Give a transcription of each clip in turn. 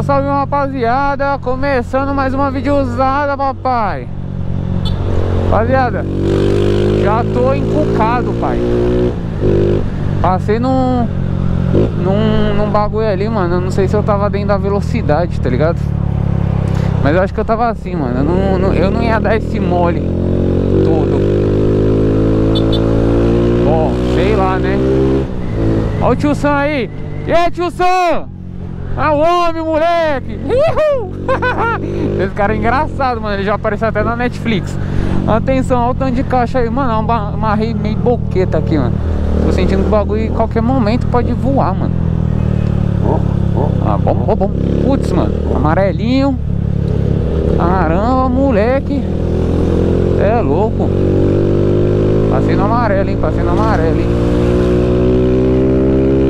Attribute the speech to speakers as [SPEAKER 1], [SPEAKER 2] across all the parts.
[SPEAKER 1] Salve, rapaziada, começando mais uma videozada, papai. Rapaziada, já tô encucado, pai. Passei num bagulho ali, mano. Eu não sei se eu tava dentro da velocidade, tá ligado? Mas eu acho que eu tava assim, mano. Eu não ia dar esse mole todo. Bom, sei lá, né? Ó o tio Sam aí. E aí, tio Sam? Ah, o homem, moleque! Esse cara é engraçado, mano. Ele já apareceu até na Netflix. Atenção, olha o tanto de caixa aí. Mano, uma rei meio boqueta aqui, mano. Tô sentindo que o bagulho em qualquer momento pode voar, mano. Ah, bom. Putz, mano. Amarelinho. Caramba, moleque. É louco. Passei no amarelo, hein? O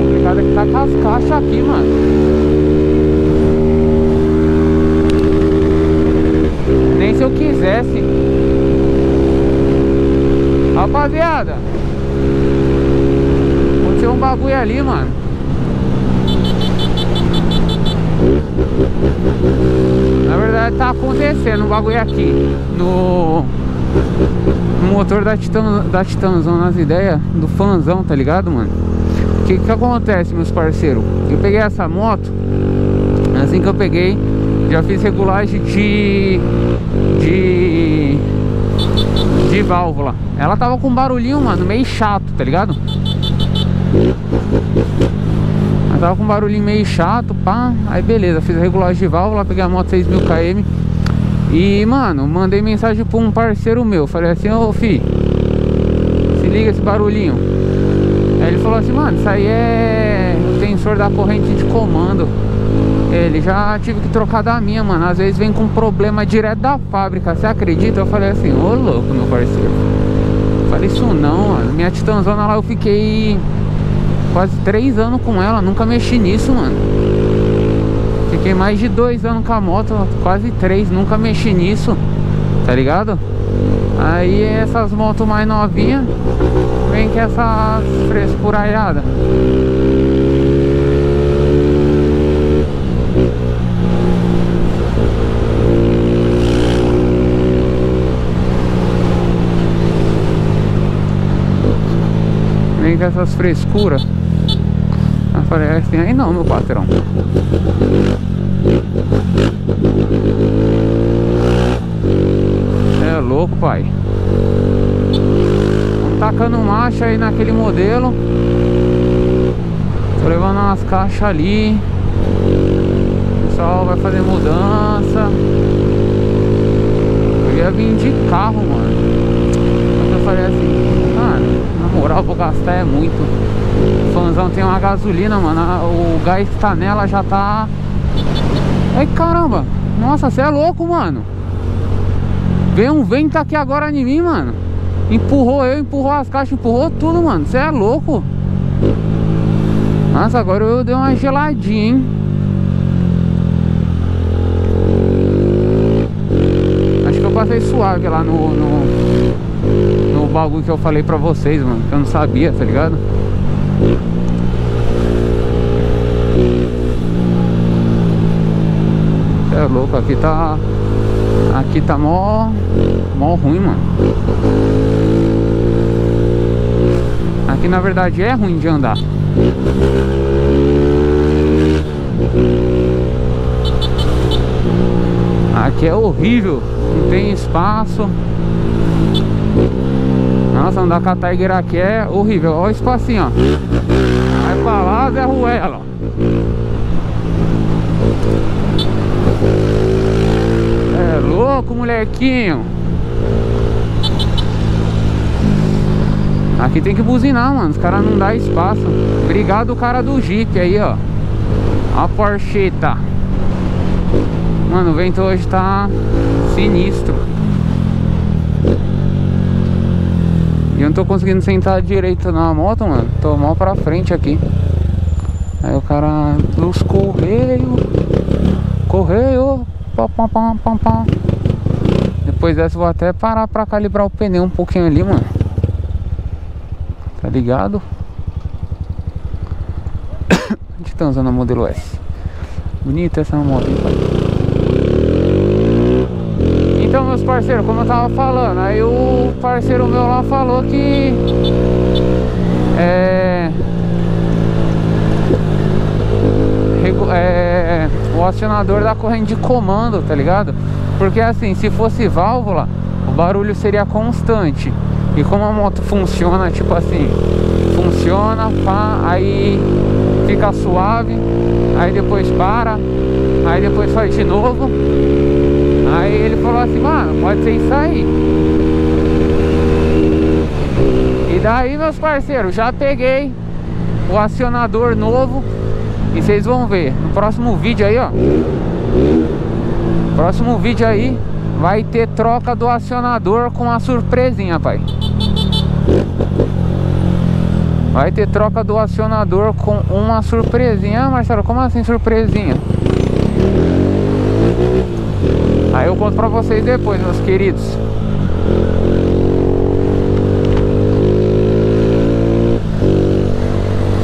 [SPEAKER 1] complicado é que tá com as caixas aqui, mano. Nem se eu quisesse. Rapaziada, aconteceu um bagulho ali, mano. Na verdade tá acontecendo um bagulho aqui no motor da Titanzão, nas ideias do Fanzão, tá ligado, mano? O que acontece, meus parceiros? Eu peguei essa moto. Assim que eu peguei, já fiz regulagem de válvula. Ela tava com um barulhinho, mano, meio chato, tá ligado? Ela tava com um barulhinho meio chato, pá. Aí beleza, fiz a regulagem de válvula, peguei a moto 6.000 km. E, mano, mandei mensagem pra um parceiro meu. Falei assim, ô fi, se liga esse barulhinho. Aí ele falou assim, mano, isso aí é o sensor da corrente de comando. Ele já tive que trocar da minha, mano. Às vezes vem com problema direto da fábrica. Você acredita? Eu falei assim, ô louco, meu parceiro. Eu falei isso não, mano. Minha Titanzona lá eu fiquei quase 3 anos com ela. Nunca mexi nisso, mano. Fiquei mais de 2 anos com a moto, quase 3. Nunca mexi nisso, tá ligado? Aí essas motos mais novinhas vem com essa frescuraiada. Vem com essas frescuras. Eu falei assim, aí não, meu patrão. É louco, pai. Vamos tacando marcha aí naquele modelo. Tô levando umas caixas ali. O pessoal vai fazer mudança. Eu ia vir de carro, mano. Mas eu falei assim, cara, na moral, vou gastar é muito. O Fanzão tem uma gasolina, mano. O gás que tá nela já tá... Ai, caramba. Nossa, você é louco, mano. Veio um vento aqui agora em mim, mano. Empurrou as caixas, empurrou tudo, mano. Você é louco. Nossa, agora eu dei uma geladinha, hein. Acho que eu passei suave lá no bagulho que eu falei pra vocês, mano. Que eu não sabia, tá ligado? Cê é louco, aqui tá mó ruim, mano. Aqui na verdade é ruim de andar. Aqui é horrível, não tem espaço. Nossa, andar com a Tiger aqui é horrível. Olha o espacinho, ó. Vai pra lá, Zé Ruela. É louco, molequinho. Aqui tem que buzinar, mano. Os caras não dão espaço. Obrigado o cara do Jeep aí, ó. A Porcheta. Mano, o vento hoje tá sinistro. E eu não tô conseguindo sentar direito na moto, mano. Tô mal pra frente aqui. Aí o cara... Os Correio. Pá. Depois dessa eu vou até parar pra calibrar o pneu um pouquinho ali, mano. Tá ligado? Titanzona modelo S. Bonita essa moto, hein, pai? Então, meus parceiros, como eu tava falando, aí o parceiro meu lá falou que o acionador da corrente de comando, tá ligado? Porque assim, se fosse válvula, o barulho seria constante. E como a moto funciona, tipo assim, funciona, pá, aí fica suave, aí depois para, aí depois faz de novo. Aí ele falou assim, mano, pode ser isso aí. E daí, meus parceiros, já peguei o acionador novo. E vocês vão ver no próximo vídeo aí, ó. Próximo vídeo aí vai ter troca do acionador com a surpresinha, pai. Vai ter troca do acionador com uma surpresinha. Ah, Marcelo, como assim surpresinha? Aí eu conto pra vocês depois, meus queridos.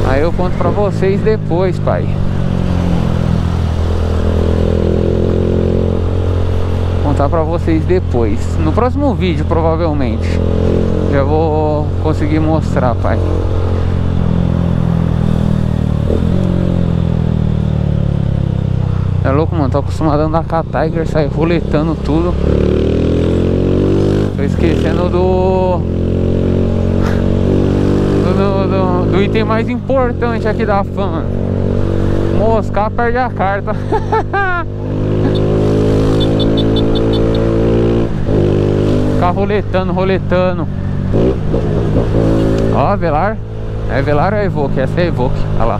[SPEAKER 1] Aí eu conto pra vocês depois, pai. Contar pra vocês depois. No próximo vídeo, provavelmente. Já vou conseguir mostrar, pai. É louco, mano. Tô acostumado a andar com a Tiger, sair roletando tudo. Tô esquecendo do item mais importante aqui da fã. Moscar perde a carta. Ficar roletando. Ó, Velar. É Velar ou é Evoque? Essa é Evoque. Olha lá.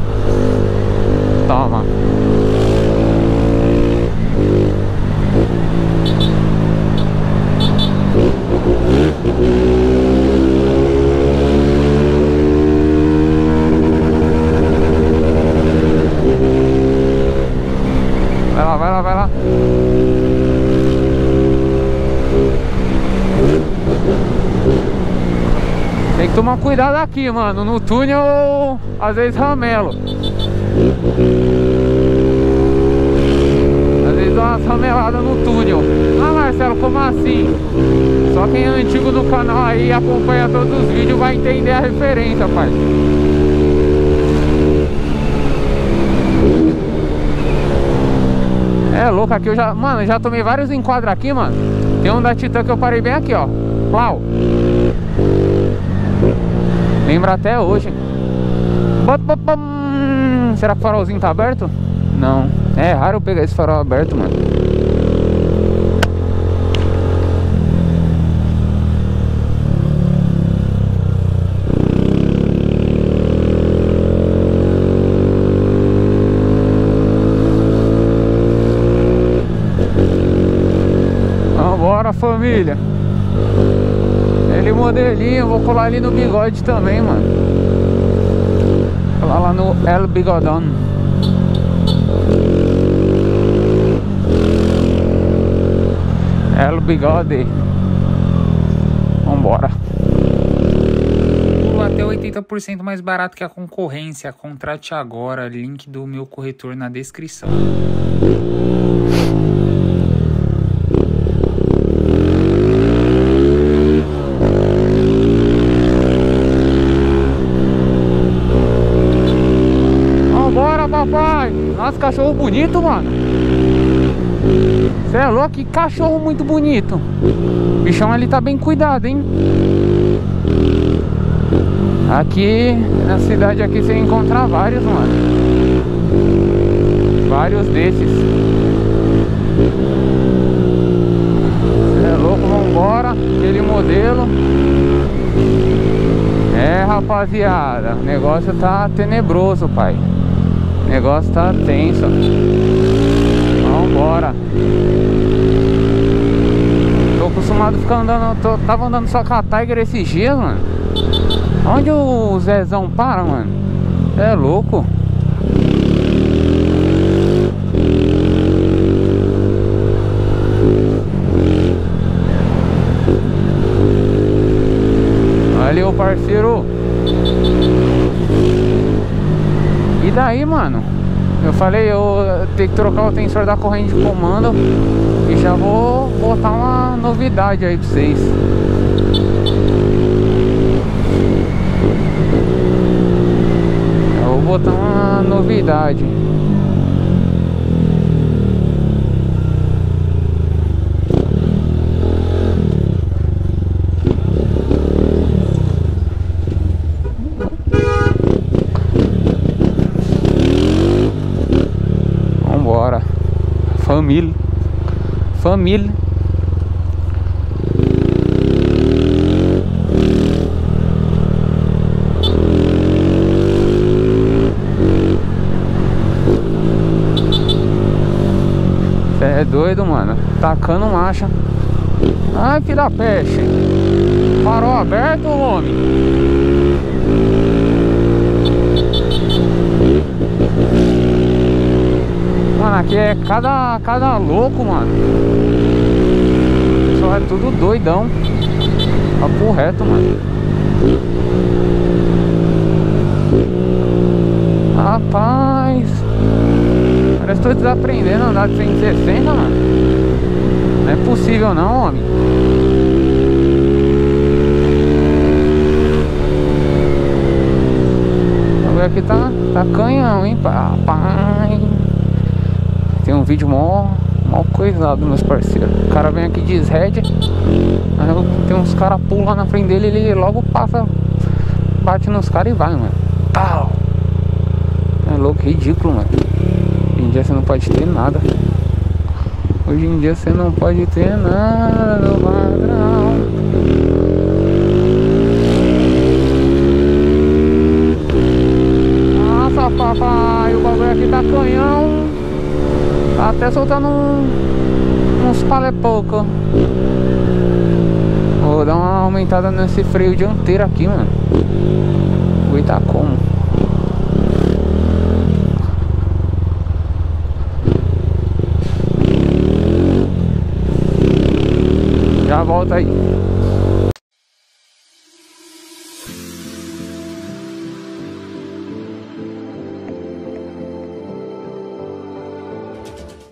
[SPEAKER 1] Toma. Vai lá. Tem que tomar cuidado aqui, mano. No túnel, às vezes ramelo. Às vezes dá umas rameladas no túnel. Ah, Marcelo, como assim? Só quem é antigo no canal aí e acompanha todos os vídeos vai entender a referência, pai. É louco, aqui eu já... Mano, já tomei vários enquadros aqui, mano. Tem um da Titan que eu parei bem aqui, ó. Plau. Lembra até hoje. Será que o farolzinho tá aberto? Não. É raro eu pegar esse farol aberto, mano. Vambora, família. Ele modelinho, vou colar ali no bigode também, mano. Colar lá no El Bigodão. El Bigode. Vambora. Até 80% mais barato que a concorrência. Contrate agora. Link do meu corretor na descrição. Papai, nossa, cachorro bonito, mano. Cê é louco, que cachorro muito bonito. O bichão ali tá bem cuidado, hein. Aqui na cidade aqui você encontra vários, mano. Vários desses. Cê é louco, vambora. Aquele modelo. É, rapaziada, o negócio tá tenebroso, pai. O negócio tá tenso. Vambora. Tô acostumado a ficar andando. Tava andando só com a Tiger esses dias, mano. Onde o Zezão para, mano? É louco. Valeu, parceiro. E daí, mano, Eu falei, eu tenho que trocar o tensor da corrente de comando. E já vou botar uma novidade aí pra vocês. Eu vou botar uma novidade. Vambora. Família. Família. Cê é doido, mano. Tacando marcha. Ai, filho da peste. Farol aberto, homem. Mano, aqui é cada louco, mano. Só é tudo doidão. Papo reto, mano. Rapaz, parece que tô desaprendendo a andar de 160, mano. Não é possível não, homem. O bagulho aqui tá canhão, hein, papai. Tem um vídeo mó coisado, meus parceiros. O cara vem aqui de Red, aí tem uns caras pulam lá na frente dele, ele logo passa, bate nos caras e vai, mano. Pau! É louco, ridículo, mano. Hoje em dia você não pode ter nada. Hoje em dia você não pode ter nada no padrão. Nossa, papai, o bagulho aqui tá canhão. Tá até soltando uns palepoucos. Vou dar uma aumentada nesse freio dianteiro aqui, mano. Vou tá como? Já volta aí.